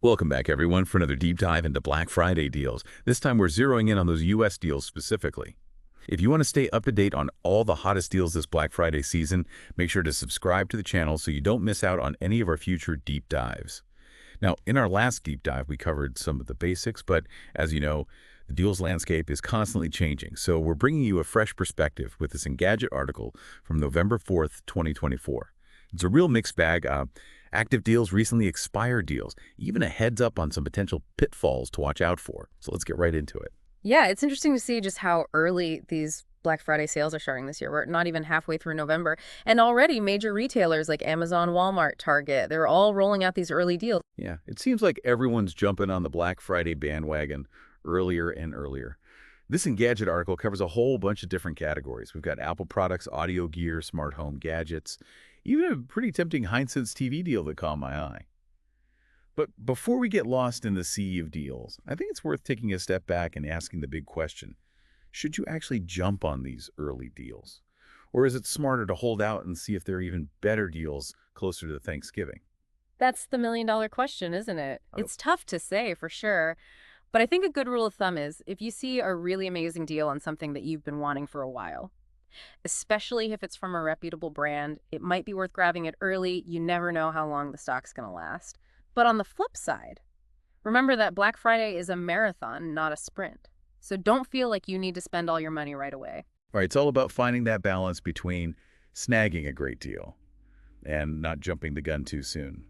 Welcome back, everyone, for another deep dive into Black Friday deals. This time we're zeroing in on those U.S. deals specifically. If you want to stay up to date on all the hottest deals this Black Friday season, make sure to subscribe to the channel so you don't miss out on any of our future deep dives. Now, in our last deep dive, we covered some of the basics, but as you know, the deals landscape is constantly changing, so we're bringing you a fresh perspective with this Engadget article from November 4th, 2024. It's a real mixed bag. Active deals, recently expired deals, even a heads up on some potential pitfalls to watch out for. So let's get right into it. Yeah, it's interesting to see just how early these Black Friday sales are starting this year. We're not even halfway through November, and already major retailers like Amazon, Walmart, Target, they're all rolling out these early deals. Yeah, it seems like everyone's jumping on the Black Friday bandwagon earlier and earlier. This Engadget article covers a whole bunch of different categories. We've got Apple products, audio gear, smart home gadgets, even a pretty tempting Hisense TV deal that caught my eye. But before we get lost in the sea of deals, I think it's worth taking a step back and asking the big question. Should you actually jump on these early deals? Or is it smarter to hold out and see if there are even better deals closer to Thanksgiving? That's the million-dollar question, isn't it? Oh, It's tough to say for sure, but I think a good rule of thumb is if you see a really amazing deal on something that you've been wanting for a while, especially if it's from a reputable brand, it might be worth grabbing it early. You never know how long the stock's going to last. But on the flip side, remember that Black Friday is a marathon, not a sprint. So don't feel like you need to spend all your money right away. all right, it's all about finding that balance between snagging a great deal and not jumping the gun too soon.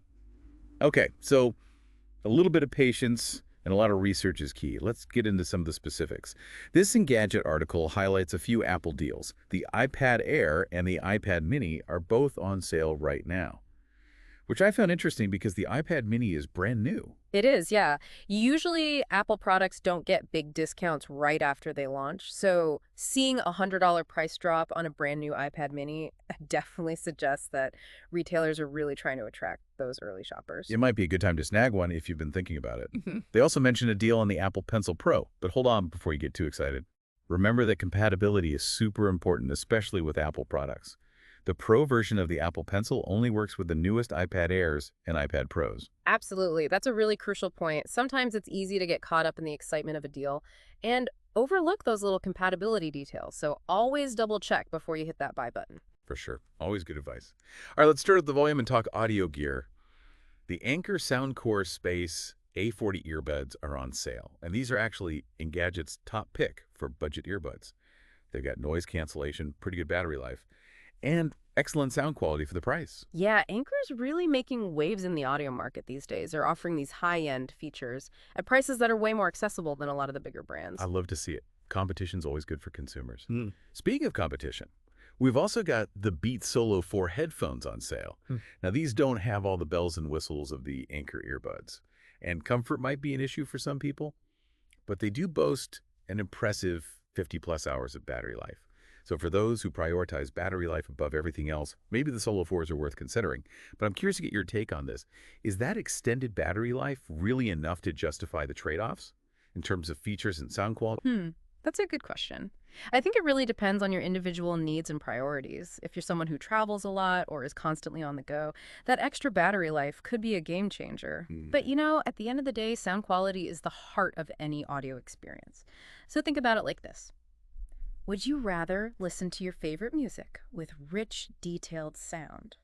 Okay, so a little bit of patience and a lot of research is key. Let's get into some of the specifics. This Engadget article highlights a few Apple deals. The iPad Air and the iPad Mini are both on sale right now, which I found interesting because the iPad Mini is brand new. It is, yeah. Usually Apple products don't get big discounts right after they launch. So seeing a $100 price drop on a brand new iPad mini definitely suggests that retailers are really trying to attract those early shoppers. It might be a good time to snag one if you've been thinking about it. Mhm. They also mentioned a deal on the Apple Pencil Pro, but hold on before you get too excited. Remember that compatibility is super important, especially with Apple products. The Pro version of the Apple Pencil only works with the newest iPad Airs and iPad Pros. Absolutely. That's a really crucial point. Sometimes it's easy to get caught up in the excitement of a deal and overlook those little compatibility details. So always double check before you hit that buy button. For sure. Always good advice. All right, let's start at the volume and talk audio gear. The Anker Soundcore Space A40 earbuds are on sale, and these are actually Engadget's top pick for budget earbuds. They've got noise cancellation, pretty good battery life, and excellent sound quality for the price. Yeah, Anchor's really making waves in the audio market these days. They're offering these high-end features at prices that are way more accessible than a lot of the bigger brands. I love to see it. Competition's always good for consumers. Speaking of competition, we've also got the Beats Solo 4 headphones on sale. Now, these don't have all the bells and whistles of the Anker earbuds, and comfort might be an issue for some people, but they do boast an impressive 50-plus hours of battery life. So for those who prioritize battery life above everything else, maybe the Solo 4s are worth considering. But I'm curious to get your take on this. Is that extended battery life really enough to justify the trade-offs in terms of features and sound quality? That's a good question. I think it really depends on your individual needs and priorities. If you're someone who travels a lot or is constantly on the go, that extra battery life could be a game changer. But at the end of the day, sound quality is the heart of any audio experience. So think about it like this. Would you rather listen to your favorite music with rich, detailed sound,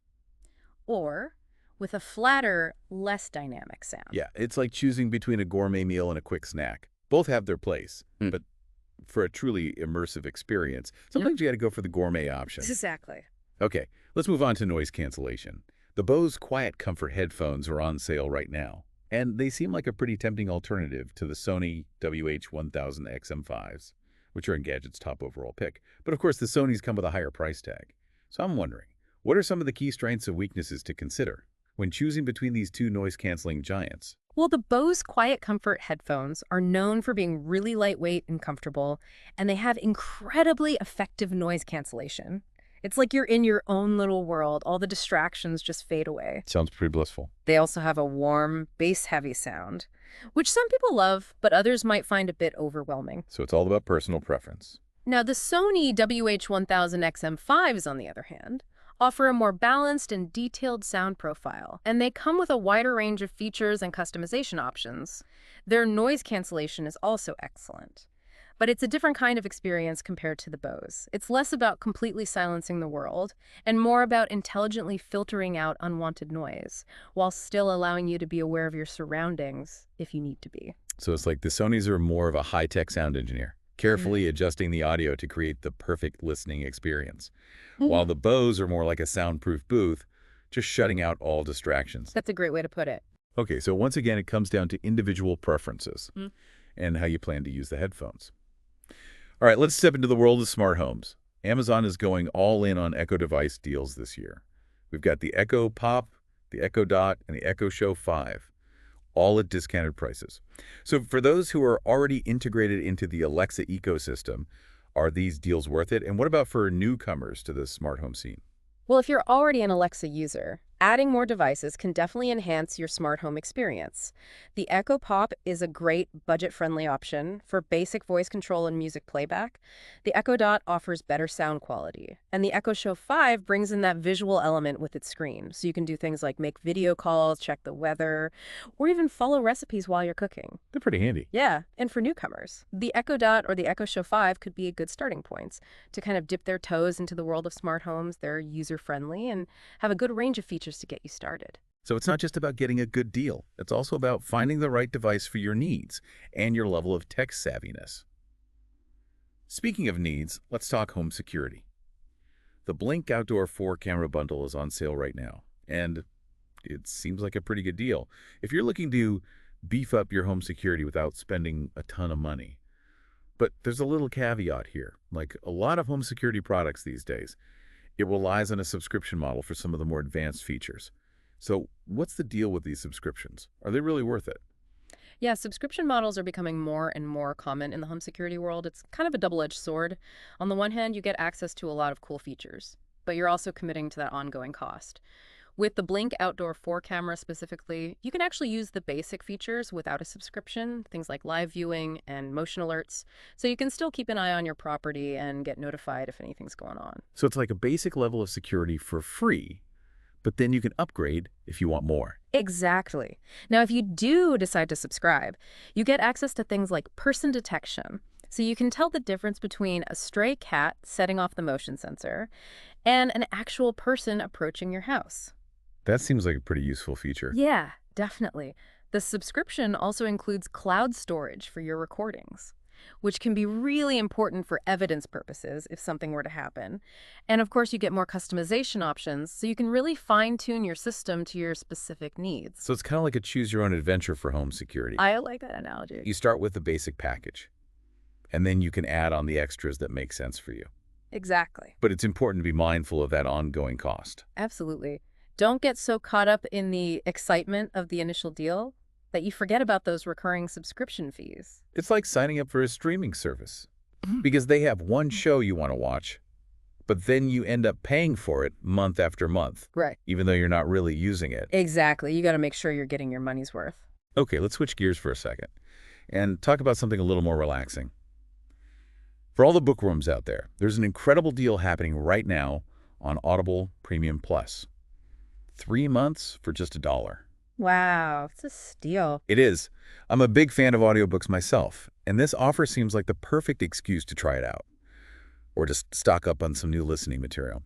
or with a flatter, less dynamic sound? Yeah, it's like choosing between a gourmet meal and a quick snack. Both have their place, but for a truly immersive experience, sometimes you got to go for the gourmet option. Exactly. Okay, let's move on to noise cancellation. The Bose Quiet Comfort headphones are on sale right now, and they seem like a pretty tempting alternative to the Sony WH-1000XM5s, which are Engadget's top overall pick. But of course, the Sonys come with a higher price tag. So I'm wondering, what are some of the key strengths and weaknesses to consider when choosing between these two noise-canceling giants? Well, the Bose Quiet Comfort headphones are known for being really lightweight and comfortable, and they have incredibly effective noise cancellation. It's like you're in your own little world. All the distractions just fade away. Sounds pretty blissful. They also have a warm, bass-heavy sound, which some people love, but others might find a bit overwhelming. So it's all about personal preference. Now, the Sony WH-1000XM5s, on the other hand, offer a more balanced and detailed sound profile, and they come with a wider range of features and customization options. Their noise cancellation is also excellent. But it's a different kind of experience compared to the Bose. It's less about completely silencing the world and more about intelligently filtering out unwanted noise while still allowing you to be aware of your surroundings if you need to be. So it's like the Sonys are more of a high-tech sound engineer, carefully adjusting the audio to create the perfect listening experience, while the Bose are more like a soundproof booth, just shutting out all distractions. That's a great way to put it. Okay, so once again, it comes down to individual preferences and how you plan to use the headphones. All right, let's step into the world of smart homes. Amazon is going all in on Echo device deals this year. We've got the Echo Pop, the Echo Dot, and the Echo Show 5, all at discounted prices. So for those who are already integrated into the Alexa ecosystem, are these deals worth it? And what about for newcomers to the smart home scene? Well, if you're already an Alexa user, adding more devices can definitely enhance your smart home experience. The Echo Pop is a great budget-friendly option for basic voice control and music playback. The Echo Dot offers better sound quality. And the Echo Show 5 brings in that visual element with its screen, so you can do things like make video calls, check the weather, or even follow recipes while you're cooking. They're pretty handy. Yeah, and for newcomers, the Echo Dot or the Echo Show 5 could be a good starting point to kind of dip their toes into the world of smart homes. They're user-friendly and have a good range of features to get you started. So it's not just about getting a good deal. It's also about finding the right device for your needs and your level of tech savviness. Speaking of needs, let's talk home security. The Blink Outdoor 4-camera bundle is on sale right now, and it seems like a pretty good deal if you're looking to beef up your home security without spending a ton of money. But there's a little caveat here. Like a lot of home security products these days, it relies on a subscription model for some of the more advanced features. So what's the deal with these subscriptions? Are they really worth it? Yeah, subscription models are becoming more and more common in the home security world. It's kind of a double-edged sword. On the one hand, you get access to a lot of cool features, but you're also committing to that ongoing cost. With the Blink Outdoor 4-camera specifically, you can actually use the basic features without a subscription, things like live viewing and motion alerts, so you can still keep an eye on your property and get notified if anything's going on. So it's like a basic level of security for free, but then you can upgrade if you want more. Exactly. Now, if you do decide to subscribe, you get access to things like person detection. So you can tell the difference between a stray cat setting off the motion sensor and an actual person approaching your house. That seems like a pretty useful feature. Yeah, definitely. The subscription also includes cloud storage for your recordings, which can be really important for evidence purposes if something were to happen. And of course, you get more customization options, so you can really fine-tune your system to your specific needs. So it's kind of like a choose-your-own-adventure for home security. I like that analogy. You start with the basic package, and then you can add on the extras that make sense for you. Exactly. But it's important to be mindful of that ongoing cost. Absolutely. Don't get so caught up in the excitement of the initial deal that you forget about those recurring subscription fees. It's like signing up for a streaming service because they have one show you want to watch, but then you end up paying for it month after month, Right. even though you're not really using it. Exactly. You got to make sure you're getting your money's worth. Okay, let's switch gears for a second and talk about something a little more relaxing. For all the bookworms out there, there's an incredible deal happening right now on Audible Premium Plus. 3 months for just $1. Wow, it's a steal. It is. I'm a big fan of audiobooks myself, and this offer seems like the perfect excuse to try it out, or just stock up on some new listening material.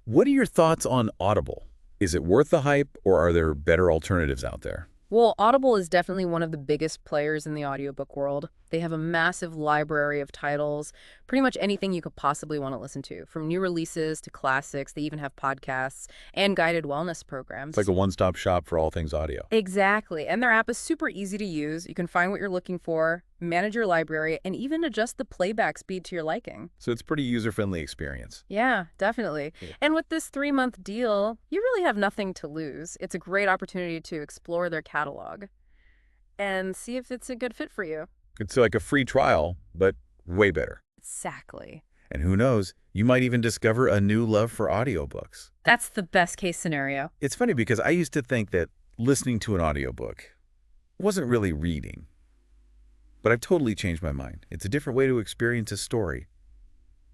What are your thoughts on Audible? Is it worth the hype, or are there better alternatives out there? Well, Audible is definitely one of the biggest players in the audiobook world. They have a massive library of titles, pretty much anything you could possibly want to listen to, from new releases to classics. They even have podcasts and guided wellness programs. It's like a one-stop shop for all things audio. Exactly. And their app is super easy to use. You can find what you're looking for, manage your library, and even adjust the playback speed to your liking. So it's a pretty user-friendly experience. Yeah, definitely. Yeah. And with this 3-month deal, you really have nothing to lose. It's a great opportunity to explore their catalog and see if it's a good fit for you. It's like a free trial, but way better. Exactly. And who knows, you might even discover a new love for audiobooks. That's the best case scenario. It's funny because I used to think that listening to an audiobook wasn't really reading. But I've totally changed my mind. It's a different way to experience a story,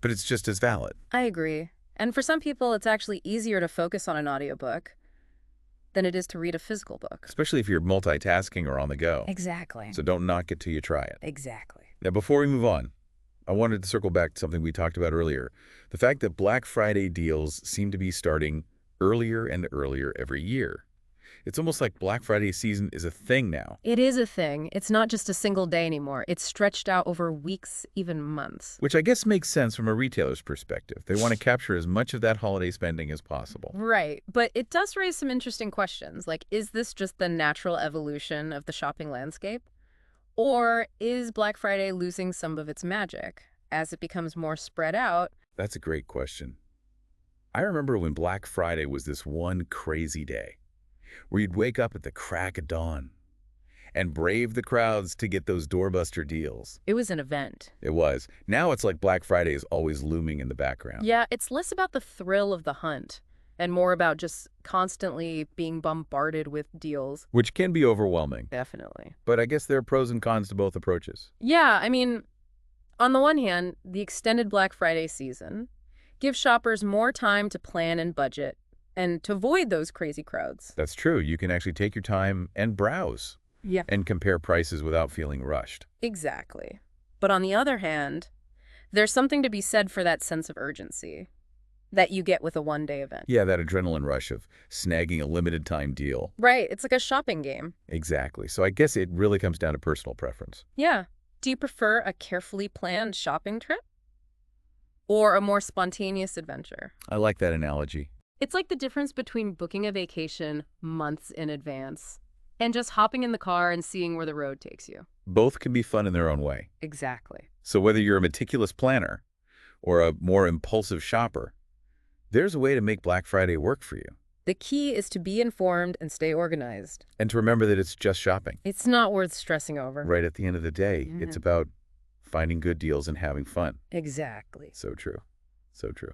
but it's just as valid. I agree. And for some people, it's actually easier to focus on an audiobook than it is to read a physical book. Especially if you're multitasking or on the go. Exactly. So don't knock it till you try it. Exactly. Now, before we move on, I wanted to circle back to something we talked about earlier. The fact that Black Friday deals seem to be starting earlier and earlier every year. It's almost like Black Friday season is a thing now. It is a thing. It's not just a single day anymore. It's stretched out over weeks, even months. Which I guess makes sense from a retailer's perspective. They want to capture as much of that holiday spending as possible. Right. But it does raise some interesting questions. Like, is this just the natural evolution of the shopping landscape? Or is Black Friday losing some of its magic as it becomes more spread out? That's a great question. I remember when Black Friday was this one crazy day where you'd wake up at the crack of dawn and brave the crowds to get those doorbuster deals. It was an event. It was. Now it's like Black Friday is always looming in the background. Yeah, it's less about the thrill of the hunt and more about just constantly being bombarded with deals. Which can be overwhelming. Definitely. But I guess there are pros and cons to both approaches. Yeah, I mean, on the one hand, the extended Black Friday season gives shoppers more time to plan and budget and to avoid those crazy crowds. That's true. You can actually take your time and browse. Yeah. And compare prices without feeling rushed. Exactly. But on the other hand, there's something to be said for that sense of urgency that you get with a one-day event. Yeah, that adrenaline rush of snagging a limited time deal. Right. It's like a shopping game. Exactly. So I guess it really comes down to personal preference. Yeah. Do you prefer a carefully planned shopping trip or a more spontaneous adventure? I like that analogy. It's like the difference between booking a vacation months in advance and just hopping in the car and seeing where the road takes you. Both can be fun in their own way. Exactly. So whether you're a meticulous planner or a more impulsive shopper, there's a way to make Black Friday work for you. The key is to be informed and stay organized. And to remember that it's just shopping. It's not worth stressing over. Right at the end of the day, it's about finding good deals and having fun. Exactly. So true. So true.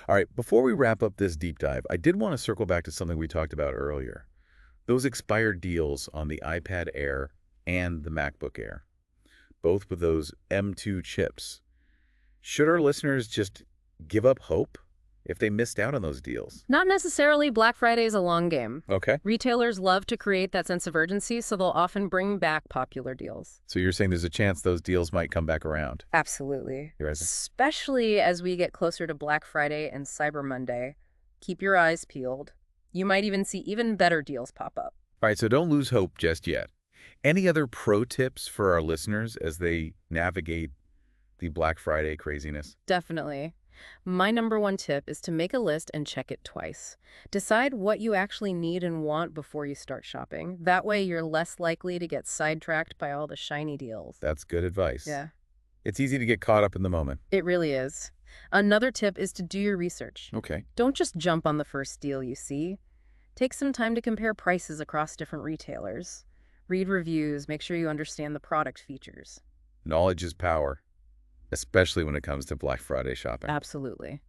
All right, before we wrap up this deep dive, I did want to circle back to something we talked about earlier. Those expired deals on the iPad Air and the MacBook Air, both with those M2 chips. Should our listeners just give up hope if they missed out on those deals? Not necessarily. Black Friday is a long game. Okay. Retailers love to create that sense of urgency, so they'll often bring back popular deals. So you're saying there's a chance those deals might come back around? Absolutely. You're right. Especially as we get closer to Black Friday and Cyber Monday. Keep your eyes peeled. You might even see even better deals pop up. All right, so don't lose hope just yet. Any other pro tips for our listeners as they navigate the Black Friday craziness? Definitely. My number one tip is to make a list and check it twice. Decide what you actually need and want before you start shopping. That way you're less likely to get sidetracked by all the shiny deals. That's good advice. Yeah. It's easy to get caught up in the moment. It really is. Another tip is to do your research. Okay. Don't just jump on the first deal you see. Take some time to compare prices across different retailers. Read reviews, make sure you understand the product features. Knowledge is power, especially when it comes to Black Friday shopping. Absolutely.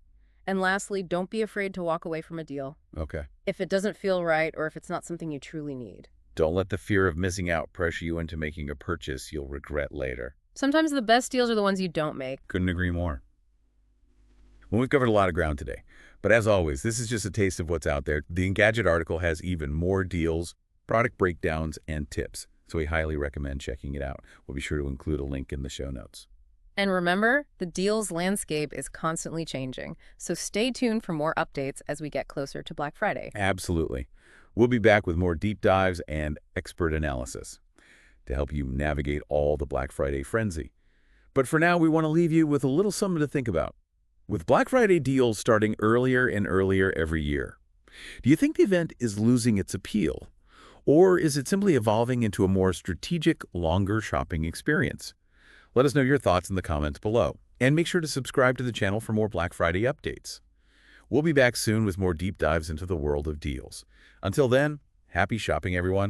And lastly, don't be afraid to walk away from a deal. Okay. If it doesn't feel right or if it's not something you truly need. Don't let the fear of missing out pressure you into making a purchase you'll regret later. Sometimes the best deals are the ones you don't make. Couldn't agree more. Well, we've covered a lot of ground today. But as always, this is just a taste of what's out there. The Engadget article has even more deals, product breakdowns, and tips. So we highly recommend checking it out. We'll be sure to include a link in the show notes. And remember, the deals landscape is constantly changing. So stay tuned for more updates as we get closer to Black Friday. Absolutely. We'll be back with more deep dives and expert analysis to help you navigate all the Black Friday frenzy. But for now, we want to leave you with a little something to think about. With Black Friday deals starting earlier and earlier every year, do you think the event is losing its appeal? Or is it simply evolving into a more strategic, longer shopping experience? Let us know your thoughts in the comments below. And make sure to subscribe to the channel for more Black Friday updates. We'll be back soon with more deep dives into the world of deals. Until then, happy shopping, everyone.